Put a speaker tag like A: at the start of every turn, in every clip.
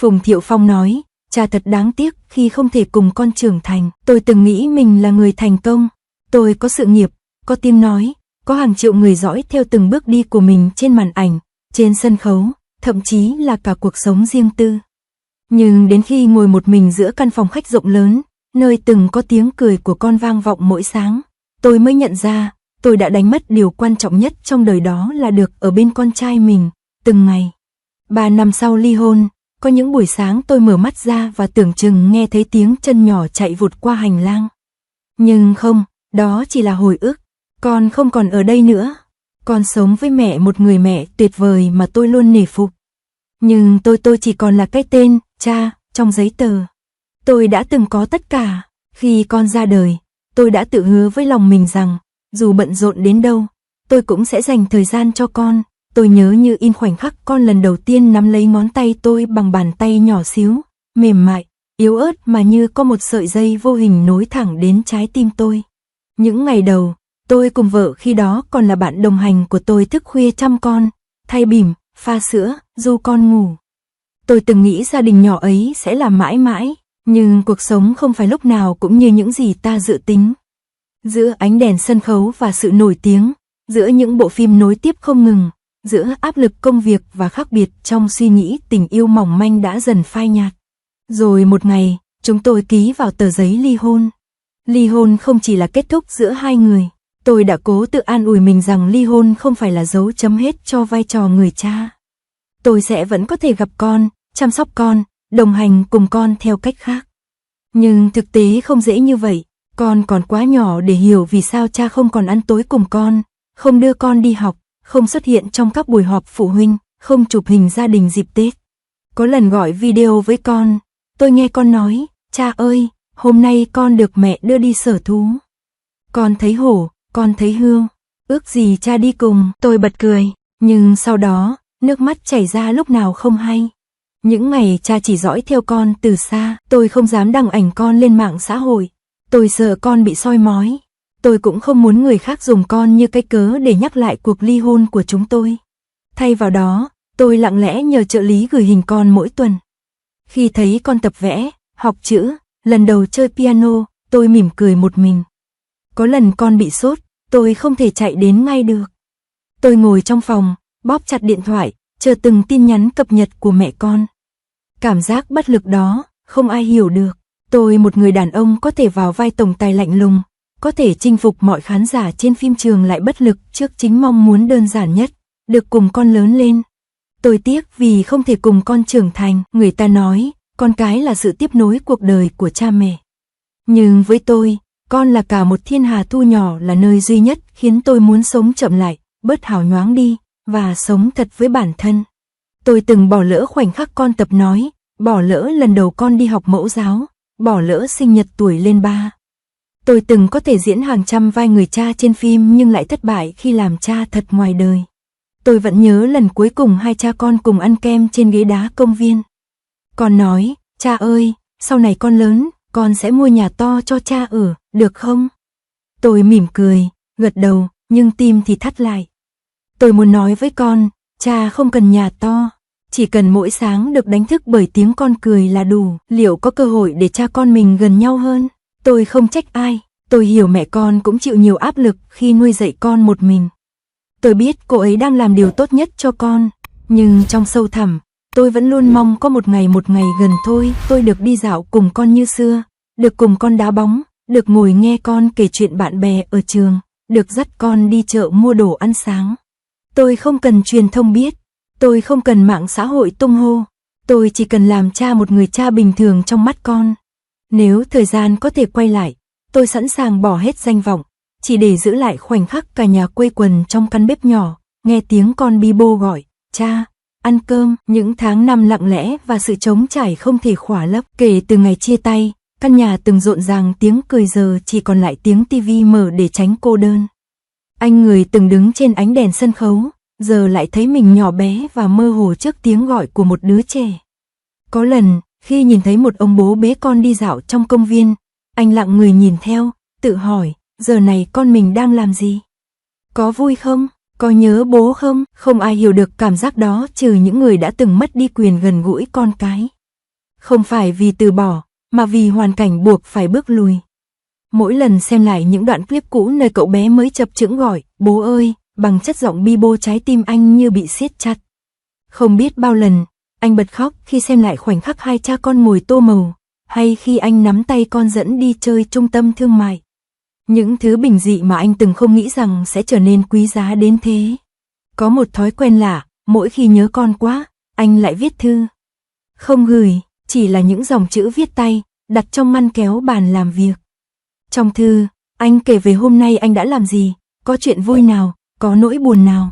A: Phùng Thiệu Phong nói, cha thật đáng tiếc khi không thể cùng con trưởng thành. Tôi từng nghĩ mình là người thành công. Tôi có sự nghiệp, có tiếng nói, có hàng triệu người dõi theo từng bước đi của mình trên màn ảnh, trên sân khấu, thậm chí là cả cuộc sống riêng tư. Nhưng đến khi ngồi một mình giữa căn phòng khách rộng lớn, nơi từng có tiếng cười của con vang vọng mỗi sáng, tôi mới nhận ra, tôi đã đánh mất điều quan trọng nhất trong đời, đó là được ở bên con trai mình, từng ngày. 3 năm sau ly hôn, có những buổi sáng tôi mở mắt ra và tưởng chừng nghe thấy tiếng chân nhỏ chạy vụt qua hành lang. Nhưng không, đó chỉ là hồi ức, con không còn ở đây nữa. Con sống với mẹ, một người mẹ tuyệt vời mà tôi luôn nể phục. Nhưng tôi chỉ còn là cái tên, cha, trong giấy tờ. Tôi đã từng có tất cả. Khi con ra đời, tôi đã tự hứa với lòng mình rằng, dù bận rộn đến đâu, tôi cũng sẽ dành thời gian cho con. Tôi nhớ như in khoảnh khắc con lần đầu tiên nắm lấy ngón tay tôi bằng bàn tay nhỏ xíu, mềm mại, yếu ớt mà như có một sợi dây vô hình nối thẳng đến trái tim tôi. Những ngày đầu, tôi cùng vợ khi đó còn là bạn đồng hành của tôi thức khuya chăm con, thay bỉm, pha sữa, du con ngủ. Tôi từng nghĩ gia đình nhỏ ấy sẽ là mãi mãi, nhưng cuộc sống không phải lúc nào cũng như những gì ta dự tính. Giữa ánh đèn sân khấu và sự nổi tiếng, giữa những bộ phim nối tiếp không ngừng, giữa áp lực công việc và khác biệt trong suy nghĩ, tình yêu mỏng manh đã dần phai nhạt. Rồi một ngày, chúng tôi ký vào tờ giấy ly hôn. Ly hôn không chỉ là kết thúc giữa hai người. Tôi đã cố tự an ủi mình rằng ly hôn không phải là dấu chấm hết cho vai trò người cha. Tôi sẽ vẫn có thể gặp con, chăm sóc con, đồng hành cùng con theo cách khác. Nhưng thực tế không dễ như vậy. Con còn quá nhỏ để hiểu vì sao cha không còn ăn tối cùng con, không đưa con đi học, không xuất hiện trong các buổi họp phụ huynh, không chụp hình gia đình dịp Tết. Có lần gọi video với con, tôi nghe con nói, cha ơi, hôm nay con được mẹ đưa đi sở thú. Con thấy hổ, con thấy hươu, ước gì cha đi cùng. Tôi bật cười, nhưng sau đó, nước mắt chảy ra lúc nào không hay. Những ngày cha chỉ dõi theo con từ xa, tôi không dám đăng ảnh con lên mạng xã hội. Tôi sợ con bị soi mói. Tôi cũng không muốn người khác dùng con như cái cớ để nhắc lại cuộc ly hôn của chúng tôi. Thay vào đó, tôi lặng lẽ nhờ trợ lý gửi hình con mỗi tuần. Khi thấy con tập vẽ, học chữ, lần đầu chơi piano, tôi mỉm cười một mình. Có lần con bị sốt, tôi không thể chạy đến ngay được. Tôi ngồi trong phòng, bóp chặt điện thoại, chờ từng tin nhắn cập nhật của mẹ con. Cảm giác bất lực đó, không ai hiểu được. Tôi, một người đàn ông có thể vào vai tổng tài lạnh lùng, có thể chinh phục mọi khán giả trên phim trường, lại bất lực trước chính mong muốn đơn giản nhất, được cùng con lớn lên. Tôi tiếc vì không thể cùng con trưởng thành. Người ta nói, con cái là sự tiếp nối cuộc đời của cha mẹ. Nhưng với tôi, con là cả một thiên hà thu nhỏ, là nơi duy nhất khiến tôi muốn sống chậm lại, bớt hào nhoáng đi, và sống thật với bản thân. Tôi từng bỏ lỡ khoảnh khắc con tập nói, bỏ lỡ lần đầu con đi học mẫu giáo, bỏ lỡ sinh nhật tuổi lên 3. Tôi từng có thể diễn hàng trăm vai người cha trên phim nhưng lại thất bại khi làm cha thật ngoài đời. Tôi vẫn nhớ lần cuối cùng hai cha con cùng ăn kem trên ghế đá công viên. Con nói, cha ơi, sau này con lớn, con sẽ mua nhà to cho cha ở, được không? Tôi mỉm cười, gật đầu, nhưng tim thì thắt lại. Tôi muốn nói với con, cha không cần nhà to, chỉ cần mỗi sáng được đánh thức bởi tiếng con cười là đủ. Liệu có cơ hội để cha con mình gần nhau hơn? Tôi không trách ai, tôi hiểu mẹ con cũng chịu nhiều áp lực khi nuôi dạy con một mình. Tôi biết cô ấy đang làm điều tốt nhất cho con, nhưng trong sâu thẳm, tôi vẫn luôn mong có một ngày gần thôi, tôi được đi dạo cùng con như xưa, được cùng con đá bóng, được ngồi nghe con kể chuyện bạn bè ở trường, được dắt con đi chợ mua đồ ăn sáng. Tôi không cần truyền thông biết, tôi không cần mạng xã hội tung hô, tôi chỉ cần làm cha, một người cha bình thường trong mắt con. Nếu thời gian có thể quay lại, tôi sẵn sàng bỏ hết danh vọng, chỉ để giữ lại khoảnh khắc cả nhà quây quần trong căn bếp nhỏ, nghe tiếng con bi bô gọi, cha, ăn cơm. Những tháng năm lặng lẽ và sự trống trải không thể khỏa lấp. Kể từ ngày chia tay, căn nhà từng rộn ràng tiếng cười giờ chỉ còn lại tiếng tivi mở để tránh cô đơn. Anh người từng đứng trên ánh đèn sân khấu, giờ lại thấy mình nhỏ bé và mơ hồ trước tiếng gọi của một đứa trẻ. Có lần, khi nhìn thấy một ông bố bế con đi dạo trong công viên, anh lặng người nhìn theo, tự hỏi, giờ này con mình đang làm gì? Có vui không? Có nhớ bố không? Không ai hiểu được cảm giác đó trừ những người đã từng mất đi quyền gần gũi con cái. Không phải vì từ bỏ, mà vì hoàn cảnh buộc phải bước lùi. Mỗi lần xem lại những đoạn clip cũ nơi cậu bé mới chập chững gọi, bố ơi, bằng chất giọng bi bô, trái tim anh như bị siết chặt. Không biết bao lần, anh bật khóc khi xem lại khoảnh khắc hai cha con ngồi tô màu, hay khi anh nắm tay con dẫn đi chơi trung tâm thương mại. Những thứ bình dị mà anh từng không nghĩ rằng sẽ trở nên quý giá đến thế. Có một thói quen lạ, mỗi khi nhớ con quá, anh lại viết thư. Không gửi, chỉ là những dòng chữ viết tay, đặt trong ngăn kéo bàn làm việc. Trong thư, anh kể về hôm nay anh đã làm gì, có chuyện vui nào, có nỗi buồn nào.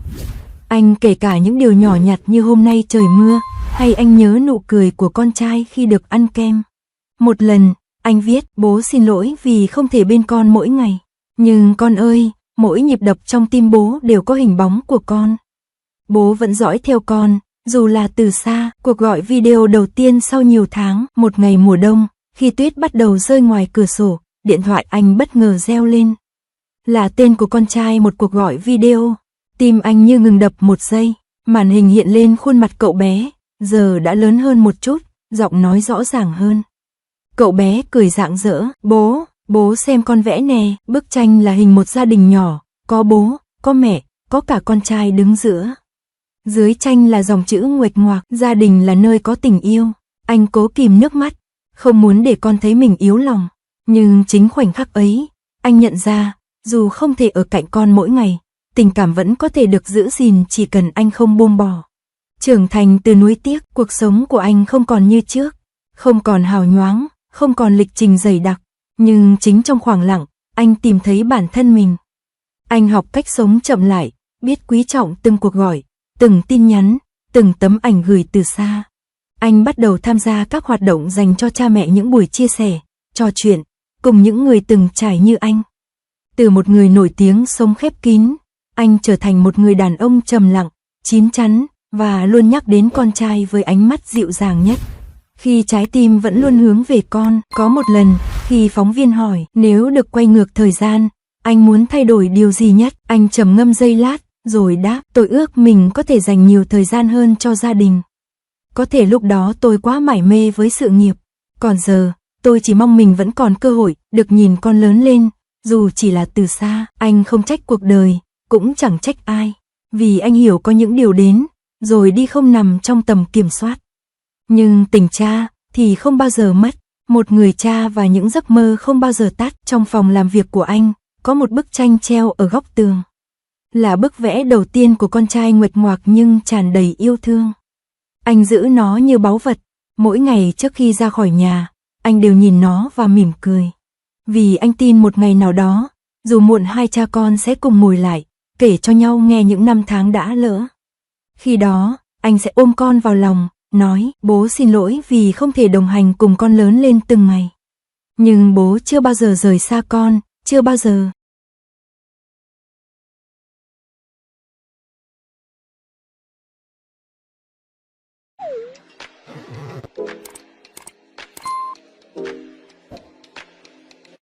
A: Anh kể cả những điều nhỏ nhặt như hôm nay trời mưa, hay anh nhớ nụ cười của con trai khi được ăn kem. Một lần, anh viết, bố xin lỗi vì không thể bên con mỗi ngày. Nhưng con ơi, mỗi nhịp đập trong tim bố đều có hình bóng của con. Bố vẫn dõi theo con, dù là từ xa. Cuộc gọi video đầu tiên sau nhiều tháng, một ngày mùa đông, khi tuyết bắt đầu rơi ngoài cửa sổ, điện thoại anh bất ngờ reo lên. Là tên của con trai, một cuộc gọi video. Tim anh như ngừng đập một giây, màn hình hiện lên khuôn mặt cậu bé, giờ đã lớn hơn một chút, giọng nói rõ ràng hơn. Cậu bé cười rạng rỡ, bố xem con vẽ nè, bức tranh là hình một gia đình nhỏ, có bố, có mẹ, có cả con trai đứng giữa. Dưới tranh là dòng chữ nguệch ngoạc, gia đình là nơi có tình yêu. Anh cố kìm nước mắt, không muốn để con thấy mình yếu lòng. Nhưng chính khoảnh khắc ấy, anh nhận ra, dù không thể ở cạnh con mỗi ngày, tình cảm vẫn có thể được giữ gìn chỉ cần anh không buông bỏ. Trưởng thành từ nuối tiếc, cuộc sống của anh không còn như trước, không còn hào nhoáng, không còn lịch trình dày đặc, nhưng chính trong khoảng lặng, anh tìm thấy bản thân mình. Anh học cách sống chậm lại, biết quý trọng từng cuộc gọi, từng tin nhắn, từng tấm ảnh gửi từ xa. Anh bắt đầu tham gia các hoạt động dành cho cha mẹ, những buổi chia sẻ, trò chuyện, cùng những người từng trải như anh. Từ một người nổi tiếng sống khép kín, anh trở thành một người đàn ông trầm lặng, chín chắn, và luôn nhắc đến con trai với ánh mắt dịu dàng nhất. Khi trái tim vẫn luôn hướng về con, có một lần, khi phóng viên hỏi nếu được quay ngược thời gian, anh muốn thay đổi điều gì nhất, anh trầm ngâm giây lát, rồi đáp, tôi ước mình có thể dành nhiều thời gian hơn cho gia đình. Có thể lúc đó tôi quá mải mê với sự nghiệp, còn giờ, tôi chỉ mong mình vẫn còn cơ hội được nhìn con lớn lên, dù chỉ là từ xa. Anh không trách cuộc đời, cũng chẳng trách ai, vì anh hiểu có những điều đến, rồi đi không nằm trong tầm kiểm soát. Nhưng tình cha thì không bao giờ mất, một người cha và những giấc mơ không bao giờ tắt. Trong phòng làm việc của anh, có một bức tranh treo ở góc tường. Là bức vẽ đầu tiên của con trai nguệch ngoạc nhưng tràn đầy yêu thương. Anh giữ nó như báu vật, mỗi ngày trước khi ra khỏi nhà, anh đều nhìn nó và mỉm cười. Vì anh tin một ngày nào đó, dù muộn hai cha con sẽ cùng ngồi lại, kể cho nhau nghe những năm tháng đã lỡ. Khi đó, anh sẽ ôm con vào lòng, nói, bố xin lỗi vì không thể đồng hành cùng con lớn lên từng ngày. Nhưng bố chưa bao giờ rời xa con, chưa bao giờ.